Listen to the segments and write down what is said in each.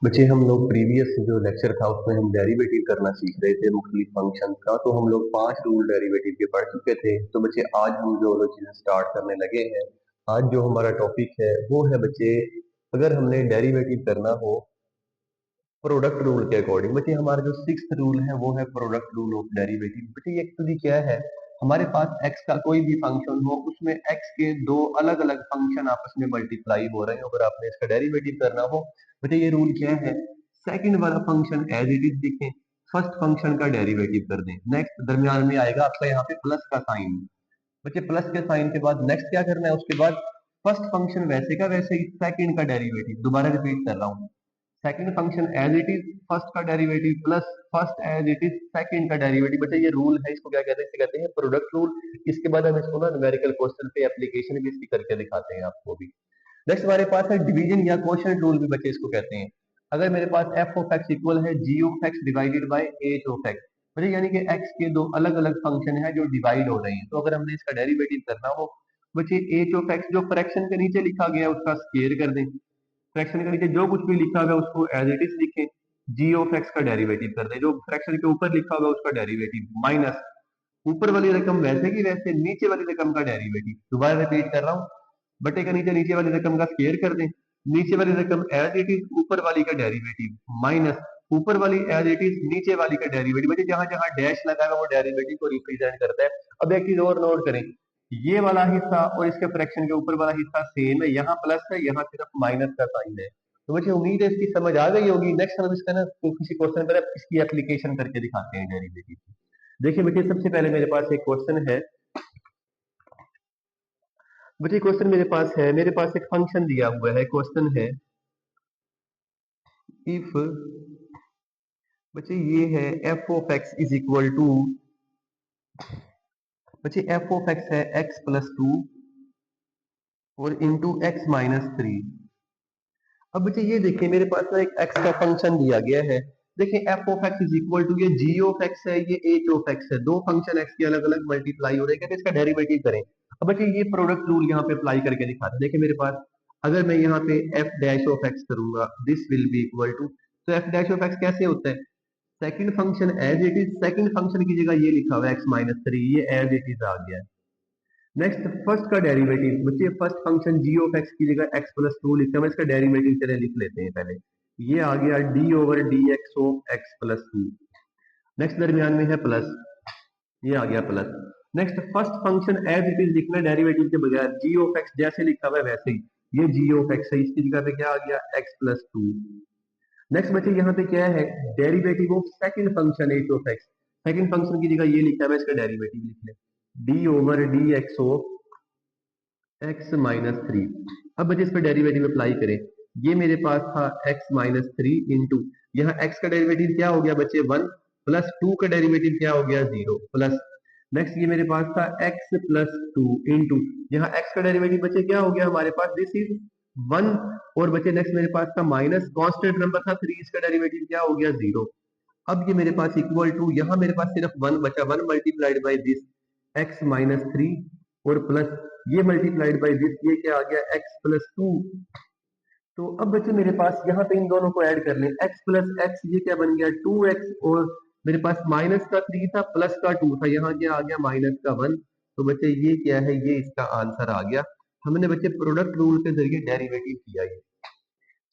बच्चे हम लोग प्रीवियस जो लेक्चर था उसमें हम डेरिवेटिव करना सीख रहे थे मुख्तलिफ फंक्शन का। तो हम लोग 5 रूल डेरिवेटिव के पढ़ चुके थे। तो बच्चे आज हम जो चीजें स्टार्ट करने लगे हैं। आज जो हमारा टॉपिक है वो है बच्चे, अगर हमने डेरिवेटिव करना हो प्रोडक्ट रूल के अकॉर्डिंग। बच्चे हमारा जो 6th रूल है वो है प्रोडक्ट रूल ऑफ डेरिवेटिव। बच्चे एक्चुअली क्या है, हमारे पास एक्स का कोई भी फंक्शन हो उसमें एक्स के दो अलग अलग फंक्शन आपस में मल्टीप्लाई हो रहे हैं, अगर आपने इसका डेरिवेटिव करना हो। बच्चे ये रूल क्या है, सेकंड वाला फंक्शन एज इट इज लिखें, फर्स्ट फंक्शन का डेरिवेटिव कर दें। नेक्स्ट दरमियान में आएगा आपका यहाँ पे प्लस का साइन। बच्चे प्लस के साइन के बाद नेक्स्ट क्या करना है, उसके बाद फर्स्ट फंक्शन वैसे का वैसे ही सेकंड का डेरिवेटिव। दोबारा रिपीट कर रहा हूँ, second function as it is first का derivative plus first as it is second का डेरिवेटिव। बच्चा ये रूल है, इसको क्या कहते हैं, इसे कहते हैं प्रोडक्ट रूल। इसके बाद हम इसको ना न्यूमेरिकल क्वेश्चन पे एप्लीकेशन भी इसकी करके दिखाते हैं आपको भी। नेक्स्ट हमारे पास है डिवीजन या क्वोशिएंट रूल भी बच्चे इसको कहते हैं। अगर मेरे पास एफ ऑफ एक्स इक्वल है G of X divided by H of X, मतलब यानी कि एक्स के दो अलग अलग फंक्शन है जो डिवाइड हो रहे हैं, तो अगर हमने इसका डेरिवेटिव करना हो बच्चे एच ऑफ एक्स जो फ्रैक्शन के नीचे लिखा गया है उसका स्क्वायर कर दें। फ्रैक्शन के नीचे जो कुछ भी लिखा हुआ है उसको एज इट इज लिखें। जी ऑफ एक्स का डेरिवेटिव कर दें, जो फ्रैक्शन के ऊपर लिखा हुआ है उसका डेरिवेटिव माइनस ऊपर वाली रकम वैसे की वैसे नीचे वाली रकम का डेरिवेटिव। दोबारा रिपीट कर रहा हूँ, बटे का नीचे नीचे वाली रकम का स्क्वायर कर दें, नीचे वाली रकम एज इट इज ऊपर वाली का डेरिवेटिव माइनस ऊपर वाली एज इट इज नीचे वाली का डेरिवेटिव। बच्चे जहां जहां डैश लगा है वो डेरिवेटिव को रिप्रेजेंट करता है। अब एक चीज और नोट करें, ये वाला हिस्सा और इसके फ्रैक्शन के ऊपर वाला हिस्सा सेम है, यहाँ प्लस है यहाँ सिर्फ माइनस का साइन है। तो बच्चे उम्मीद है इसकी समझ आ गई होगी। नेक्स्ट हम इसका ना किसी क्वेश्चन पर इसकी एप्लीकेशन करके दिखाते हैं डेरिवेटिव। देखिए बेटे, सबसे पहले मेरे पास एक क्वेश्चन है। बच्चे क्वेश्चन मेरे पास है, मेरे पास एक फंक्शन दिया हुआ है। क्वेश्चन है इफ, बच्चे ये है f of x is equal to, बच्चे एफ ऑफ एक्स है एक्स प्लस टू और इंटू एक्स माइनस थ्री। अब बच्चे ये देखिए मेरे पास ना एक एक्स का फंक्शन दिया गया है। देखिए f of x is equal to, ये जी ऑफ एक्स है ये एच ऑफ एक्स है, दो फंक्शन एक्स के अलग अलग मल्टीप्लाई हो रहे हैं, कहते हैं इसका डेरिवेटिव करें। अब बच्चे ये प्रोडक्ट रूल यहाँ पे अप्लाई करके दिखाते हैं। देखिए मेरे पास अगर मैं यहाँ पे एफ डैश ऑफ एक्स करूंगा this will be equal to, तो एफ डैश ऑफ एक्स कैसे होता है, second function as it is, second function की जगह ये लिखा हुआ है एक्स माइनस थ्री, ये एज इट इज आ गया है। नेक्स्ट फर्स्ट का डेरिवेटिव, बच्चे first function g of x की जगह एक्स प्लस टू लिखते हैं, इसका डेरिवेटिव चले लिख लेते हैं पहले। ये आ गया d over d x of x plus two. Next दरमियान में है प्लस, ये आ गया plus. Next first function as it is लिखना डेरिवेटिव के बगैर, जी ऑफ एक्स जैसे लिखा हुआ है वैसे ही, ये जी ऑफ एक्स है, इसकी जगह पे क्या आ गया एक्स प्लस टू। नेक्स्ट बच्चे यहाँ पे क्या है, derivative of second function H of x, second function की जगह ये लिखा हुआ है, इसका डेरिवेटिव लिख ले D over d x of x minus three. अब बच्चे इस पर डेरिवेटिव अप्लाई करें, ये मेरे पास था एक्स माइनस थ्री इंटू, यहाँ एक्स का डेरिवेटिव क्या हो गया बच्चे वन, प्लस टू का डेरिवेटिव क्या हो गया जीरो प्लस। नेक्स्ट ये मेरे पास था एक्स प्लस टू इंटू, यहाँ एक्स का डेरिवेटिव बच्चे क्या हो गया हमारे पास दिस इज वन, और बच्चे नेक्स्ट मेरे पास था माइनस कांस्टेंट नंबर था थ्री, इसका डेरिवेटिव क्या हो गया जीरो। अब ये मेरे पास इक्वल टू, यहाँ मेरे पास सिर्फ वन बचा, one multiplied by this x minus three और प्लस ये मल्टीप्लाइड बाई दिस, ये क्या आ गया एक्स प्लस टू। तो अब बच्चे मेरे पास यहाँ पे इन दोनों को ऐड कर लें, एक्स प्लस एक्स ये क्या बन गया टू एक्स, और मेरे पास माइनस का थ्री था प्लस का टू था, यहाँ क्या आ गया माइनस का वन। तो बच्चे ये क्या है, ये इसका आंसर आ गया। हमने बच्चे प्रोडक्ट रूल के जरिए डेरिवेटिव किया ये।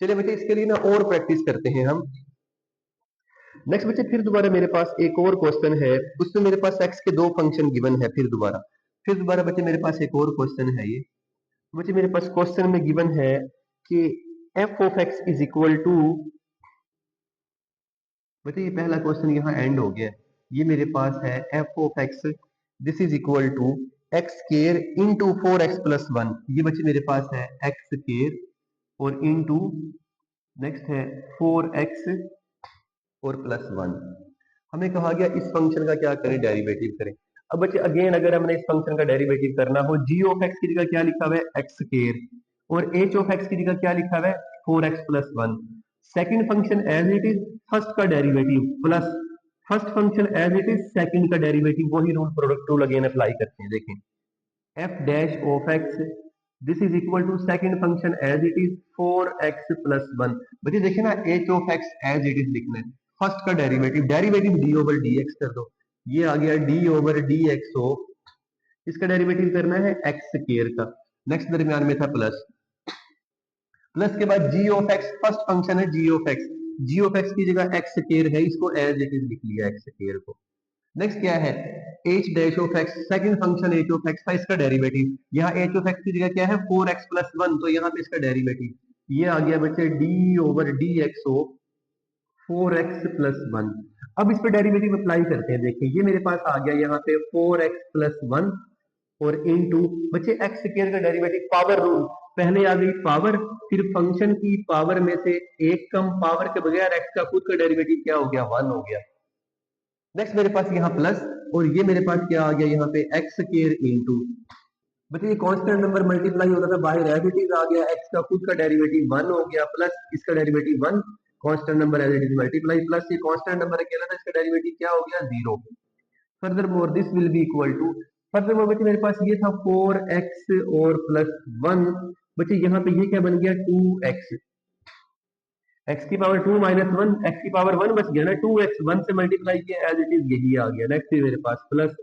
चलिए बच्चे इसके लिए ना और प्रैक्टिस करते हैं हम। नेक्स्ट बच्चे फिर दोबारा मेरे पास एक और क्वेश्चन है, उसमें मेरे पास एक्स के दो फंक्शन गिवन है। फिर दोबारा बच्चे मेरे पास एक और क्वेश्चन है ये। बच्चे मेरे पास क्वेश्चन में गिवन है कि f of x is equal to, बच्चे ये पहला क्वेश्चन यहाँ एंड हो गया। ये मेरे पास है f of x this is equal to x square into four x plus one, ये बच्चे मेरे पास है एक्स स्केयर और इंटू नेक्स्ट है फोर एक्स और प्लस वन। हमें कहा गया इस फंक्शन का क्या करें, डेरिवेटिव करें। अब बच्चे अगेन अगर हमने इस फंक्शन का डेरिवेटिव करना हो, जी ऑफ एक्स की जगह क्या लिखा हुआ है एक्स स्क्वायर और एच ऑफ एक्स की जगह क्या लिखा हुआ है four x plus one. Second function as it is first का derivative plus first function as it is second का डेरिवेटिव, वही rule product rule again apply करते हैं। देखें F dash of x this is equal to second function as it is 4x plus 1। बच्चे देखिए ना h of x as it is लिखना है। फर्स्ट का derivative derivative d over dx कर दो, ये आ गया d ओवर dx ऑफ, इसका डेरिवेटिव करना है x स्क्वायर का, नेक्स्ट दरमियान में था प्लस, प्लस के बाद g of x, first function है g of x, g of x की जगह x स्क्वायर है, इसको एज इट इज लिख लिया x स्क्वायर को। नेक्स्ट क्या है h dash of x, second function h of x था, इसका डेरिवेटिव, यहाँ h ऑफ x की जगह क्या है 4x प्लस 1, तो यहाँ पे इसका डेरिवेटिव ये आ गया बच्चे d over dx of 4x plus 1। अब इस पे डेरिवेटिव अप्लाई करते हैं, देखिए ये मेरे पास आ गया यहाँ पे 4x प्लस 1 और इनटू बच्चे x स्क्वायर का डेरिवेटिव पावर रूल, पहले आ गई पावर, फिर फंक्शन की पावर में से एक कम, पावर के बगैर x का खुद का डेरिवेटिव क्या हो गया 1 हो गया। नेक्स्ट मेरे पास यहाँ प्लस, और ये मेरे पास क्या आ गया यहाँ पे x स्क्वायर इनटू, बच्चे ये कांस्टेंट नंबर मल्टीप्लाई होता था बाहर एज इट इज आ गया, x का खुद का डेरिवेटिव 1 हो गया, प्लस इसका derivative 1, constant number as it is multiply, plus ये कांस्टेंट नंबर अकेला था, इसका डेरिवेटिव क्या हो गया 0। Furthermore this will be equal to, furthermore बच्चे मेरे पास ये था 4x और प्लस 1, बच्चे यहाँ पे ये क्या बन गया 2x, x की पावर 2 माइनस 1, x की पावर 1 बच गया ना, 2x 1 से मल्टीप्लाई किया एज इट इज यही आ गया। नेक्स्ट है मेरे पास प्लस,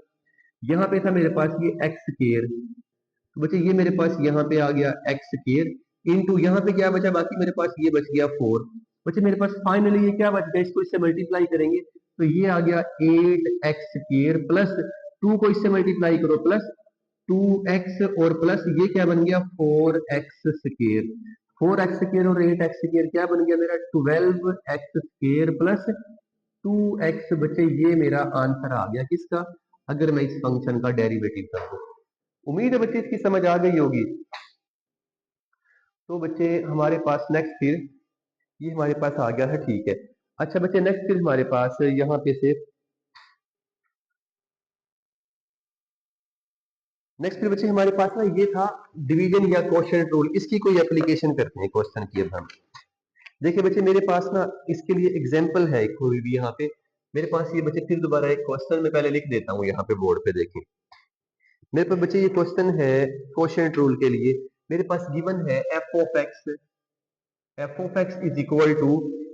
यहाँ पे था मेरे पास ये x स्क्वायर, तो बच्चे ये मेरे पास यहाँ पे आ गया x स्क्वायर इनटू, यहाँ पे क्या बचा बाकी मेरे पास ये बच गया 4, बच्चे मेरे पास फाइनली ये क्या बच गया, इसको इससे मल्टीप्लाई करेंगे तो ये आ गया 8x स्क्वायर प्लस 2 को इससे मल्टीप्लाई करो प्लस 2x और प्लस ये क्या बन गया 4x स्क्वायर, 4x स्क्वायर और 8x स्क्वायर क्या बन गया मेरा 12x स्क्वायर प्लस 2x। बच्चे ये मेरा आंसर आ गया किसका, अगर मैं इस फंक्शन का डेरिवेटिव कर दूं। उम्मीद है बच्चे इसकी समझ आ गई होगी। तो बच्चे हमारे पास नेक्स्ट फिर ये हमारे पास आ गया है, ठीक है। अच्छा बच्चे नेक्स्ट फिर हमारे पास यहाँ पे से नेक्स्ट फिर बच्चे हमारे पास ना ये था डिवीजन या क्वोशिएंट रूल, इसकी कोई एप्लीकेशन करते हैं क्वेश्चन की। अब हम देखिए बच्चे मेरे पास ना इसके लिए एग्जांपल है कोई भी, यहाँ पे मेरे पास ये बच्चे फिर दोबारा एक क्वेश्चन में पहले लिख देता हूँ यहाँ पे बोर्ड पे, देखें मेरे पास बच्चे ये क्वेश्चन है क्वोशिएंट रूल के लिए। मेरे पास गिवन है f of x is equal to,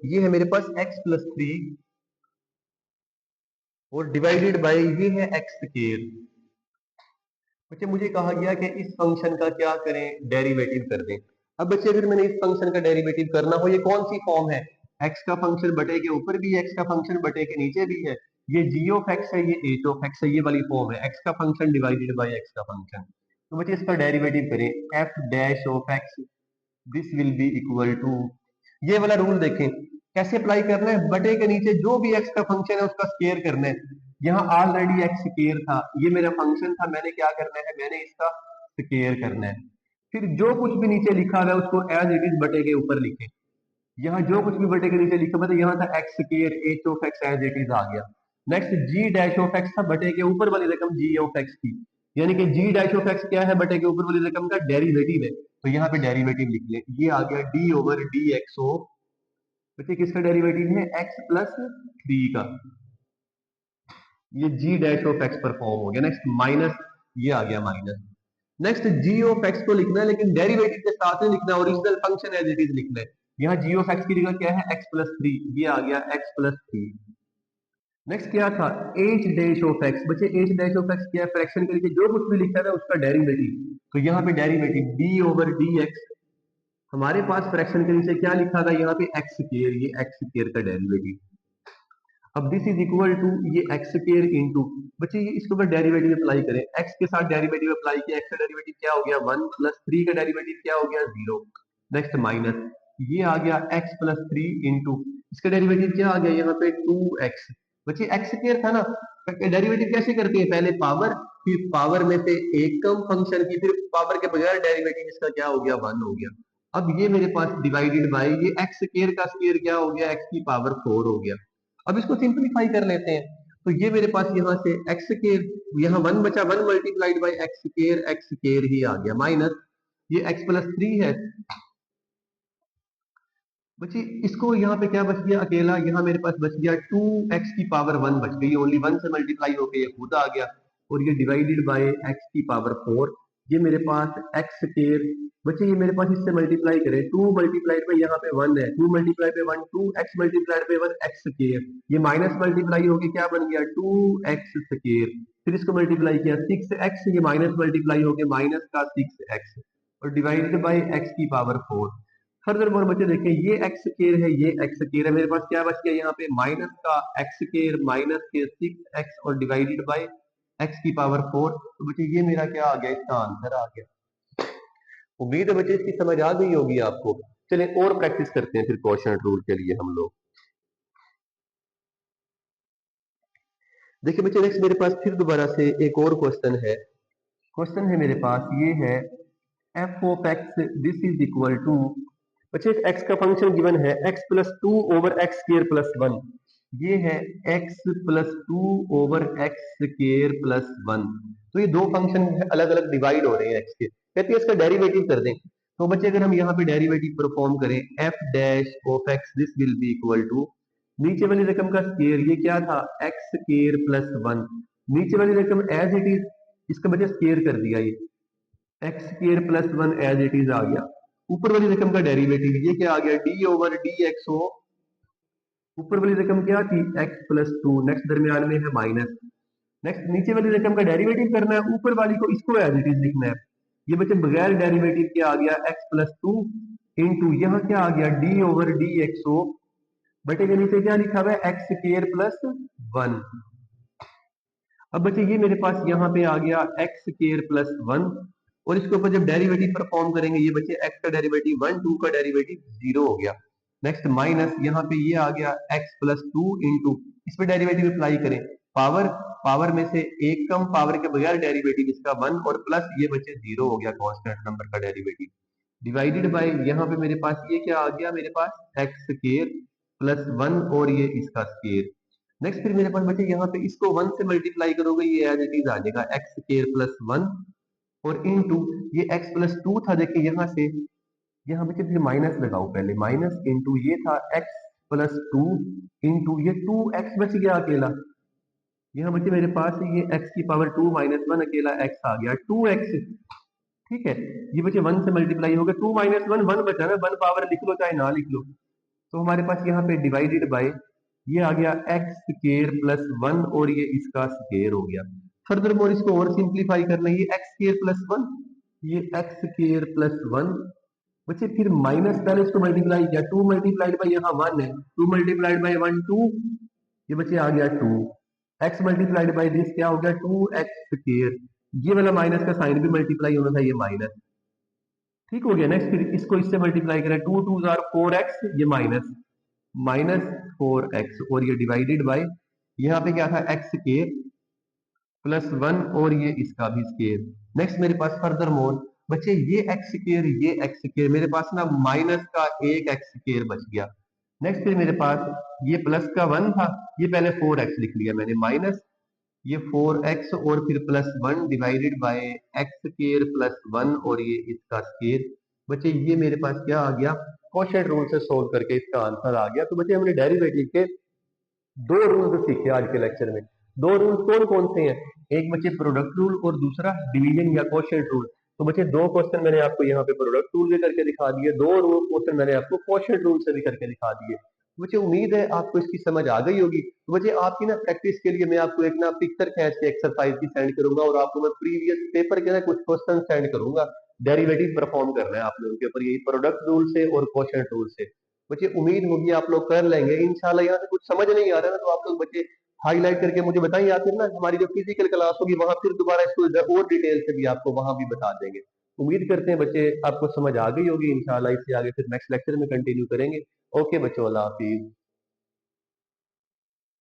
ये है मेरे पास x प्लस 3 और डिवाइडेड बाय ये है x स्क्वायर। बच्चे मुझे कहा गया कि इस फंक्शन का क्या करें, डेरिवेटिव कर दें। अब बच्चे अगर मैंने इस फंक्शन का डेरिवेटिव करना हो, ये कौन सी फॉर्म है, x का फंक्शन बटे के ऊपर भी है, x का फंक्शन बटे के नीचे भी है, ये g ऑफ x है, ये h ऑफ x है, ये वाली फॉर्म है, x का फंक्शन डिवाइडेड बाय x का फंक्शन। तो बच्चे इसका डेरिवेटिव करें f dash of x, this will be equal to, ये वाला रूल देखें कैसे अप्लाई करना है, बटे के नीचे जो भी x का फंक्शन है उसका स्क्वायर करना है। यहाँ ऑलरेडी x स्क्वायर था, ये मेरा फंक्शन था, मैंने क्या करना है, मैंने इसका स्क्वायर करना है। फिर जो कुछ भी नीचे लिखा हुआ है उसको एज इट इज बटे के ऊपर लिखें। यहाँ जो कुछ भी बटे के नीचे लिखा हुआ था, यहाँ था x square, h of x as it is आ गया। Next g dash of x था, बटे के ऊपर वाली रकम g ऑफ x थी, यानी कि g डैश ऑफ x क्या है, बटे के ऊपर वाली रकम का डेरिवेटिव है, तो यहाँ पे डेरिवेटिव लिख लें, ये आ गया d ओवर dx ऑफ, बच्चे किसका डेरिवेटिव है x प्लस 3 का, ये g डैश ऑफ x पर फॉर्म हो गया। नेक्स्ट माइनस, ये आ गया minus. Next g of x को लिखना है लेकिन डेरिवेटिव के साथ नहीं लिखना, original function as it is लिखना है। यहाँ g ऑफ x की जगह क्या है x प्लस 3, ये आ गया x प्लस 3। नेक्स्ट क्या था h डैश ऑफ x, बच्चे h डैश ऑफ x क्या है, फ्रैक्शन के लिए जो कुछ भी लिखा था उसका डेरिवेटिव, तो यहाँ पे डेरिवेटिव d ओवर dx, हमारे पास फ्रैक्शन के नीचे क्या लिखा था, यहाँ पे x स्क्वायर, ये x स्क्वायर का डेरिवेटिव। अब दिस इज इक्वल टू ये x स्क्वायर इनटू, बच्चे ये इसके ऊपर डेरिवेटिव अप्लाई करें, x के साथ डेरिवेटिव अप्लाई किया, x का डेरिवेटिव क्या हो गया 1 प्लस 3 का डेरिवेटिव क्या हो गया 0। नेक्स्ट माइनस, ये आ गया x प्लस 3 इनटू, इसका डेरिवेटिव क्या आ गया यहाँ पे 2x। बच्चे x स्क्वायर था ना, डेरिवेटिव कैसे करते हैं, पहले पावर, फिर पावर में से एक कम फंक्शन की, फिर पावर के बगैर डेरिवेटिव, इसका क्या हो गया 1 हो गया। अब ये मेरे पास डिवाइडेड बाय ये x स्क्वायर का स्क्वायर क्या हो गया, x की पावर 4 हो गया। अब इसको सिंपलीफाई कर लेते हैं, तो ये मेरे पास यहाँ से x स्क्वायर, यहाँ 1 बचा, 1 मल्टीप्लाइड बाय x स्क्वायर ही आ गया, माइनस ये x प्लस 3 है। बच्चे इसको यहाँ पे क्या बच गया अकेला, यहाँ मेरे पास बच गया 2x की पावर 1 बच गई, ओनली 1 से मल्टीप्लाई होके ये खुद आ गया, और ये डिवाइडेड बाय x की पावर 4, ये मेरे पास एक्स स्केयर, बच्चे ये मेरे पास इससे मल्टीप्लाई करें, 2 मल्टीप्लाइड बाई यहाँ पे 1 है, 2 multiply by 1 2 x multiplied by 1 x square, ये माइनस मल्टीप्लाई होके क्या बन गया 2 एक्स स्केयर, फिर इसको मल्टीप्लाई किया 6 एक्स, ये माइनस मल्टीप्लाई होके माइनस का 6 एक्स और डिवाइडेड बाई एक्स की पावर 4। फर्दर मोर बच्चे देखें ये एक्स स्केयर है, ये एक्स स्केयर है, मेरे पास क्या बच गया यहाँ पे माइनस का एक्स स्केयर माइनस के 6 एक्स और डिवाइडेड बाई एक्स की पावर 4। तो बच्चे ये मेरा क्या आ गया, इसका आंसर आ गया। उम्मीद है बच्चे इसकी समझ आ गई होगी आपको। चलिए और प्रैक्टिस करते हैं फिर क्वेश्चन रूल के लिए हम लोग। देखिए बच्चे नेक्स्ट मेरे पास फिर दोबारा से एक और क्वेश्चन है। क्वेश्चन है मेरे पास ये है f of x this is equal to, बच्चे एक्स का फंक्शन गिवन है x plus 2 over x square plus 1, ये है x plus 2 over x square plus 1। तो ये दो फंक्शन अलग अलग डिवाइड हो रहे हैं x के, कहते हैं इसका डेरिवेटिव कर दें। तो बच्चे अगर हम यहाँ पे डेरिवेटिव परफॉर्म करें f dash of x this will be equal to, नीचे वाली रकम का स्केयर ये क्या था x स्केयर प्लस 1, नीचे वाली रकम एज इट इज इसका बच्चे स्केयर कर दिया, ये X square plus 1 as it is आ गया। ऊपर वाली रकम का डेरिवेटिव ये क्या आ गया डी ओवर डी एक्स हो, ऊपर वाली रकम क्या थी x प्लस 2, नेक्स्ट दरमियान में है माइनस, नेक्स्ट नीचे वाली रकम का डेरिवेटिव करना है, ऊपर वाली को इसको एज इट इज लिखना है। ये बच्चे बगैर डेरिवेटिव क्या आ गया x प्लस 2 इंटू यहाँ क्या आ गया डी ओवर डी एक्स हो, बटे के नीचे क्या लिखा हुआ है एक्स स्केयर प्लस 1। अब बच्चे ये मेरे पास यहाँ पे आ गया एक्स स्केयर प्लस 1 और इसके ऊपर जब डेरिवेटिव परफॉर्म करेंगे ये बच्चे x का डेरिवेटिव 1 2 का डेरिवेटिव 0 हो गया। नेक्स्ट माइनस यहाँ पे ये आ गया x प्लस 2 इंटू, इस पे डेरिवेटिव अप्लाई करें, पावर पावर में से एक कम, पावर के बगैर डेरिवेटिव इसका 1 और प्लस ये बच्चे 0 हो गया कांस्टेंट नंबर का डेरिवेटिव, डिवाइडेड बाय यहाँ पे मेरे पास ये क्या आ गया मेरे पास एक्स स्केयर प्लस 1 और ये इसका स्केयर। नेक्स्ट फिर मेरे पास बचे यहाँ पे इसको 1 से मल्टीप्लाई करोगे ये एज इट इज आ जाएगा एक्स स्केयर प्लस 1 और इनटू ये x प्लस 2 था, देखिए यहाँ से यहाँ बच्चे फिर माइनस लगाओ, पहले माइनस इंटू ये था x प्लस 2 इंटू ये 2x बच गया अकेला, यहाँ बच्चे मेरे पास ये x की पावर 2 माइनस 1 अकेला x आ गया 2x, ठीक है। ये बच्चे 1 से मल्टीप्लाई हो गया, 2 माइनस 1 1 बचा ना, 1 पावर लिख लो चाहे ना लिख लो, तो हमारे पास यहाँ पे डिवाइडेड बाय ये आ गया एक्स स्केयर प्लस 1 और ये इसका स्केयर हो गया। फर्दर मोर इसको और सिंप्लीफाई करना है, ये एक्स स्केयर प्लस 1 ये एक्स स्केयर प्लस 1 बच्चे फिर माइनस पहले इसको मल्टीप्लाई किया, 2 मल्टीप्लाइड बाय यहाँ 1 है, 2 मल्टीप्लाइड बाय 1 2, ये बच्चे आ गया 2, एक्स मल्टीप्लाइड बाय दिस क्या हो गया 2x स्केयर, ये वाला माइनस का साइन भी मल्टीप्लाई होना था, ये माइनस, ठीक हो गया। नेक्स्ट फिर इसको इससे मल्टीप्लाई करें, 2 2 4x, ये माइनस माइनस 4x और ये डिवाइडेड बाय यहाँ पे क्या था एक्स स्केयर प्लस 1 और ये इसका भी स्केयर। नेक्स्ट मेरे पास फर्दर मोर बच्चे ये एक्स स्केयर ये एक्स स्केयर, मेरे पास ना माइनस का एक एक्स स्केयर बच गया। नेक्स्ट फिर मेरे पास ये प्लस का 1 था, ये पहले 4x लिख लिया मैंने, माइनस ये 4x और फिर plus 1 divided by x square plus 1 और ये इसका स्केयर। बच्चे ये मेरे पास क्या आ गया, क्वोशिएंट रूल से सोल्व करके इसका आंसर आ गया। तो बच्चे हमने डेरिवेटिव के दो रूल सीखे आज के लेक्चर में। दो रूल कौन कौन से हैं, एक बच्चे प्रोडक्ट रूल और दूसरा डिवीजन या क्वोशिएंट रूल। तो बच्चे दो क्वेश्चन मैंने आपको यहाँ पे प्रोडक्ट रूल भी करके दिखा दिए, दो क्वेश्चन मैंने आपको क्वोशिएंट रूल से भी करके दिखा दिए। मुझे उम्मीद है आपको इसकी समझ आ गई होगी। तो बच्चे आपकी ना प्रैक्टिस के लिए मैं आपको एक ना पिक्चर खींच के एक्सरसाइज की सेंड करूंगा और आपको मैं प्रीवियस पेपर के ना कुछ क्वेश्चन सेंड करूंगा, डेरिवेटिव परफॉर्म करना है आप लोगों के ऊपर, यही प्रोडक्ट रूल से और क्वोशिएंट रूल से। बच्चे उम्मीद होगी आप लोग कर लेंगे इंशाल्लाह। यहाँ से कुछ समझ नहीं आ रहा है ना, तो आप लोग बच्चे हाईलाइट करके मुझे बताइए, या फिर ना हमारी जो फिजिकल क्लास होगी वहां फिर दोबारा इसको और डिटेल से भी आपको वहां भी बता देंगे। उम्मीद करते हैं बच्चे आपको समझ आ गई होगी इंशाल्लाह। इससे आगे फिर नेक्स्ट लेक्चर में कंटिन्यू करेंगे। ओके बच्चों, अल्लाह हाफिज।